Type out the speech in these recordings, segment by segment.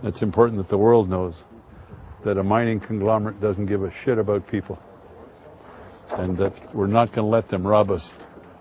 It's important that the world knows that a mining conglomerate doesn't give a shit about people, and that we're not going to let them rob us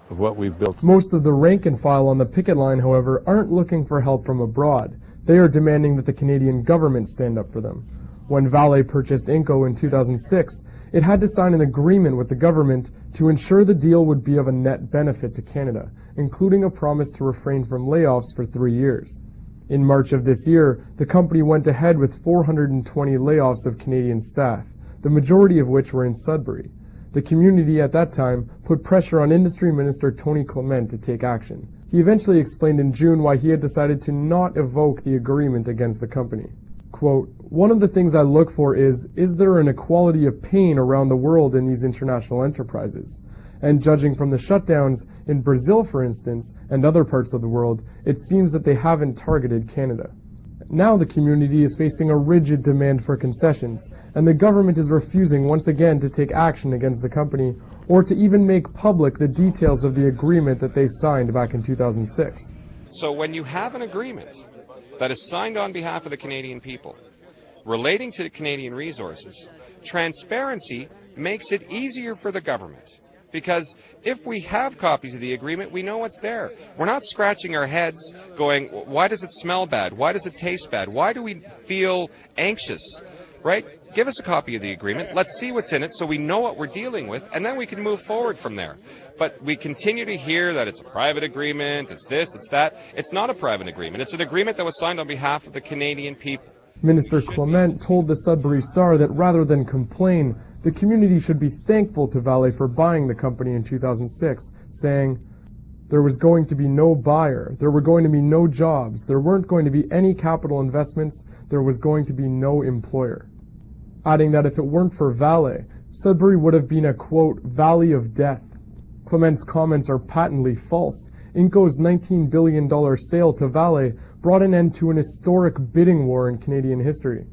of what we've built. Most of the rank and file on the picket line, however, aren't looking for help from abroad. They are demanding that the Canadian government stand up for them. When Vale purchased Inco in 2006, it had to sign an agreement with the government to ensure the deal would be of a net benefit to Canada, including a promise to refrain from layoffs for 3 years. In March of this year, the company went ahead with 420 layoffs of Canadian staff, the majority of which were in Sudbury. The community at that time put pressure on Industry Minister Tony Clement to take action. He eventually explained in June why he had decided to not evoke the agreement against the company. Quote, "One of the things I look for is there an equality of pain around the world in these international enterprises? And judging from the shutdowns in Brazil, for instance, and other parts of the world, it seems that they haven't targeted Canada." Now the community is facing a rigid demand for concessions, and the government is refusing once again to take action against the company or to even make public the details of the agreement that they signed back in 2006. So when you have an agreement that is signed on behalf of the Canadian people relating to Canadian resources, transparency makes it easier for the government. Because if we have copies of the agreement, we know what's there. We're not scratching our heads going, why does it smell bad? Why does it taste bad? Why do we feel anxious? Right? Give us a copy of the agreement. Let's see what's in it so we know what we're dealing with, and then we can move forward from there. But we continue to hear that it's a private agreement, it's this, it's that. It's not a private agreement. It's an agreement that was signed on behalf of the Canadian people. Minister Clement told the Sudbury Star that rather than complain, the community should be thankful to Vale for buying the company in 2006, saying, "There was going to be no buyer, there were going to be no jobs, there weren't going to be any capital investments, there was going to be no employer." Adding that if it weren't for Vale, Sudbury would have been a, quote, "valley of death." Clement's comments are patently false. Inco's $19 billion sale to Vale brought an end to an historic bidding war in Canadian history.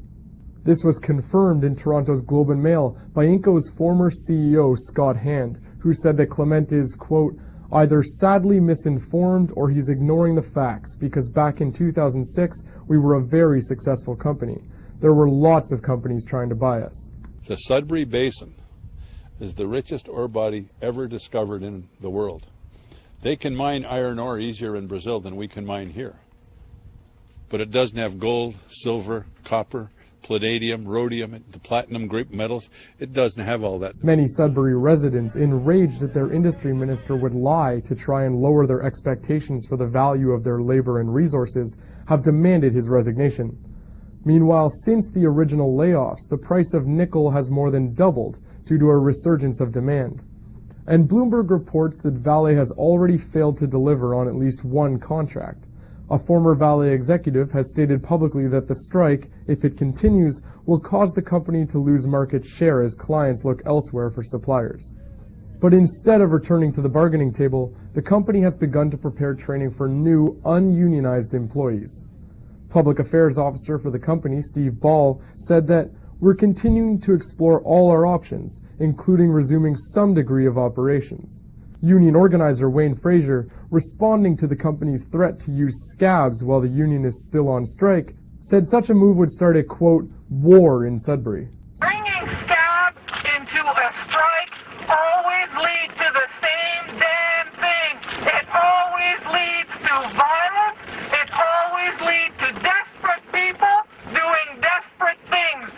This was confirmed in Toronto's Globe and Mail by Inco's former CEO, Scott Hand, who said that Clement is, quote, "either sadly misinformed or he's ignoring the facts because back in 2006, we were a very successful company. There were lots of companies trying to buy us." The Sudbury Basin is the richest ore body ever discovered in the world. They can mine iron ore easier in Brazil than we can mine here. But it doesn't have gold, silver, copper, palladium, rhodium, the platinum group metals. It doesn't have all that. Many Sudbury residents, enraged that their industry minister would lie to try and lower their expectations for the value of their labor and resources, have demanded his resignation. Meanwhile, since the original layoffs, the price of nickel has more than doubled due to a resurgence of demand. And Bloomberg reports that Vale has already failed to deliver on at least one contract. A former Vale executive has stated publicly that the strike, if it continues, will cause the company to lose market share as clients look elsewhere for suppliers. But instead of returning to the bargaining table, the company has begun to prepare training for new, ununionized employees. Public Affairs Officer for the company, Steve Ball, said that we're continuing to explore all our options, including resuming some degree of operations. Union organizer Wayne Fraser, responding to the company's threat to use scabs while the union is still on strike, said such a move would start a, quote, war in Sudbury. Bringing scab into a strike always leads to the same damn thing. It always leads to violence. It always leads to desperate people doing desperate things.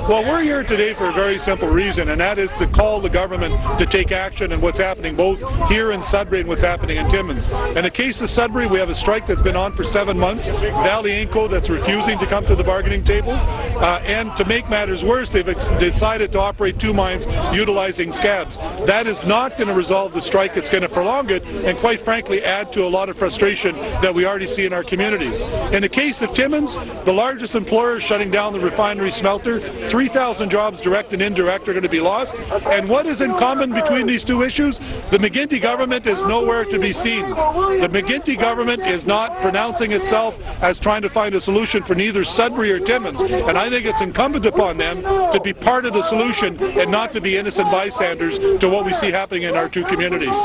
Well, we're here today for a very simple reason, and that is to call the government to take action on what's happening both here in Sudbury and what's happening in Timmins. In the case of Sudbury, we have a strike that's been on for 7 months, Vale Inco that's refusing to come to the bargaining table, and to make matters worse, they've decided to operate 2 mines utilizing scabs. That is not going to resolve the strike, it's going to prolong it, and quite frankly add to a lot of frustration that we already see in our communities. In the case of Timmins, the largest employer is shutting down the refinery smelter. 3,000 jobs, direct and indirect, are going to be lost. And what is in common between these two issues? The McGuinty government is nowhere to be seen. The McGuinty government is not pronouncing itself as trying to find a solution for neither Sudbury or Timmins. And I think it's incumbent upon them to be part of the solution and not to be innocent bystanders to what we see happening in our 2 communities.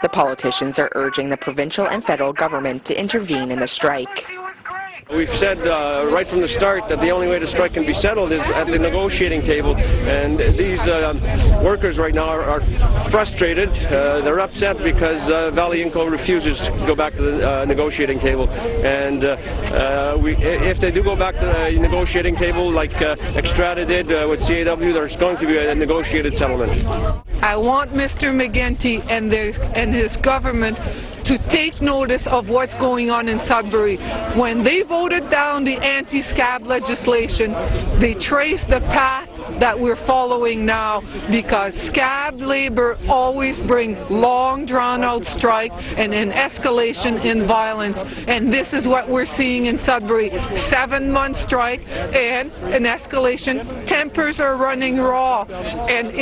The politicians are urging the provincial and federal government to intervene in the strike. We've said right from the start that the only way the strike can be settled is at the negotiating table, and these workers right now are frustrated. They're upset because Vale Inco refuses to go back to the negotiating table, and if they do go back to the negotiating table like Extrata did with CAW, there's going to be a negotiated settlement. I want Mr. McGuinty and his government to take notice of what's going on in Sudbury. When they voted down the anti-scab legislation, they traced the path that we're following now, because scab labor always bring long drawn-out strike and an escalation in violence, and this is what we're seeing in Sudbury. 7-month strike and an escalation. Tempers are running raw, and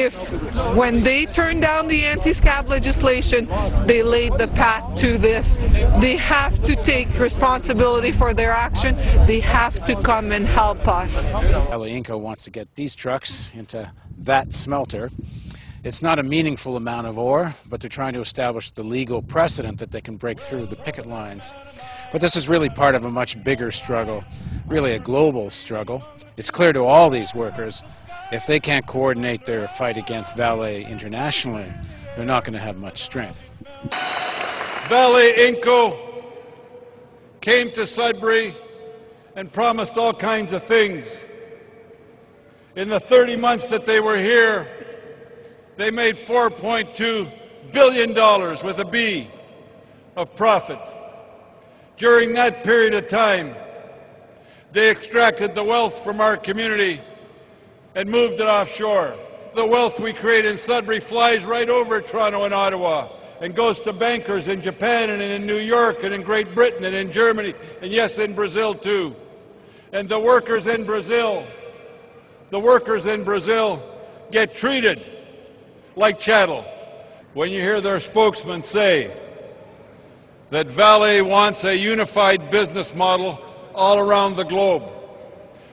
when they turned down the anti-scab legislation, they laid the path to this. They have to take responsibility for their action. They have to come and help us. Vale Inco wants to get these trucks into that smelter. It's not a meaningful amount of ore, but they're trying to establish the legal precedent that they can break through the picket lines. But this is really part of a much bigger struggle, really a global struggle. It's clear to all these workers, if they can't coordinate their fight against Vale internationally, they're not going to have much strength. Vale Inco came to Sudbury and promised all kinds of things. In the 30 months that they were here, they made $4.2 billion with a B of profit. During that period of time, they extracted the wealth from our community and moved it offshore. The wealth we create in Sudbury flies right over Toronto and Ottawa and goes to bankers in Japan and in New York and in Great Britain and in Germany, and yes, in Brazil too. And the workers in Brazil get treated like chattel. When you hear their spokesman say that Vale wants a unified business model all around the globe.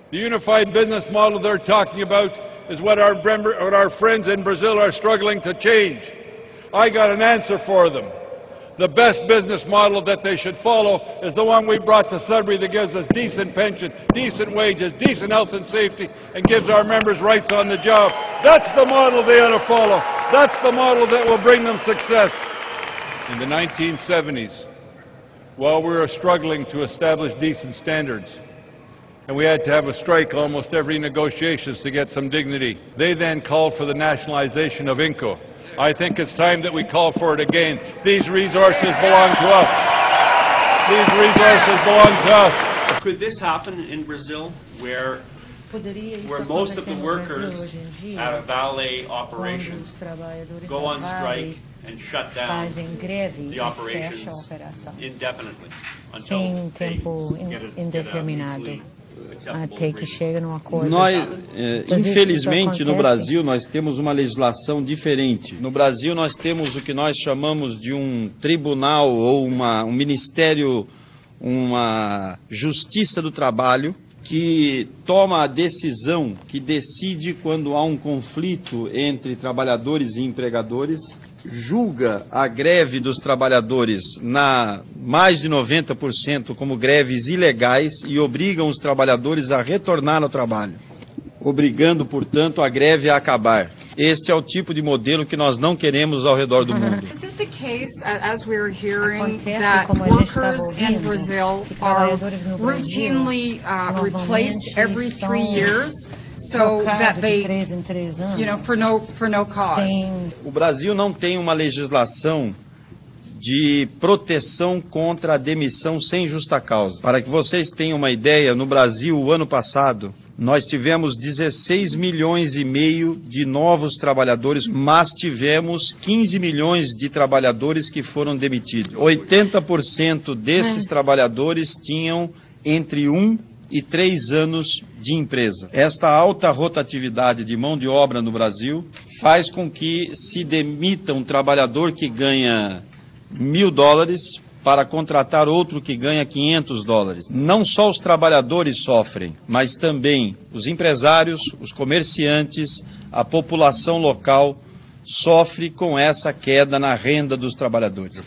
The unified business model they're talking about is what our friends in Brazil are struggling to change. I got an answer for them. The best business model that they should follow is the one we brought to Sudbury that gives us decent pension, decent wages, decent health and safety, and gives our members rights on the job. That's the model they ought to follow. That's the model that will bring them success. In the 1970s, while we were struggling to establish decent standards, and we had to have a strike almost every negotiations to get some dignity, they then called for the nationalization of Inco. I think it's time that we call for it again. These resources belong to us. These resources belong to us. Could this happen in Brazil, where most of the workers at a Vale operation go on strike and shut down the operations indefinitely until they get indeterminado? Até que chega num acordo. Infelizmente, no Brasil, nós temos uma legislação diferente. No Brasil, nós temos o que nós chamamos de um tribunal ou um ministério, uma justiça do trabalho, que toma a decisão, que decide quando há um conflito entre trabalhadores e empregadores, julga a greve dos trabalhadores na mais de 90% como greves ilegais e obrigam os trabalhadores a retornar ao trabalho, obrigando, portanto, a greve a acabar. Este é o tipo de modelo que nós não queremos ao redor do mundo. Is it the case, as we're hearing, that workers in Brazil are routinely replaced every 3 years? So that they, for no cause. O Brasil não tem uma legislação de proteção contra a demissão sem justa causa. Para que vocês tenham uma ideia, no Brasil, o ano passado, nós tivemos 16 milhões e meio de novos trabalhadores, mas tivemos 15 milhões de trabalhadores que foram demitidos. 80% desses trabalhadores tinham entre 1 e 3 anos de empresa. Esta alta rotatividade de mão de obra no Brasil faz com que se demita um trabalhador que ganha $1.000 para contratar outro que ganha $500. Não só os trabalhadores sofrem, mas também os empresários, os comerciantes, a população local sofre com essa queda na renda dos trabalhadores.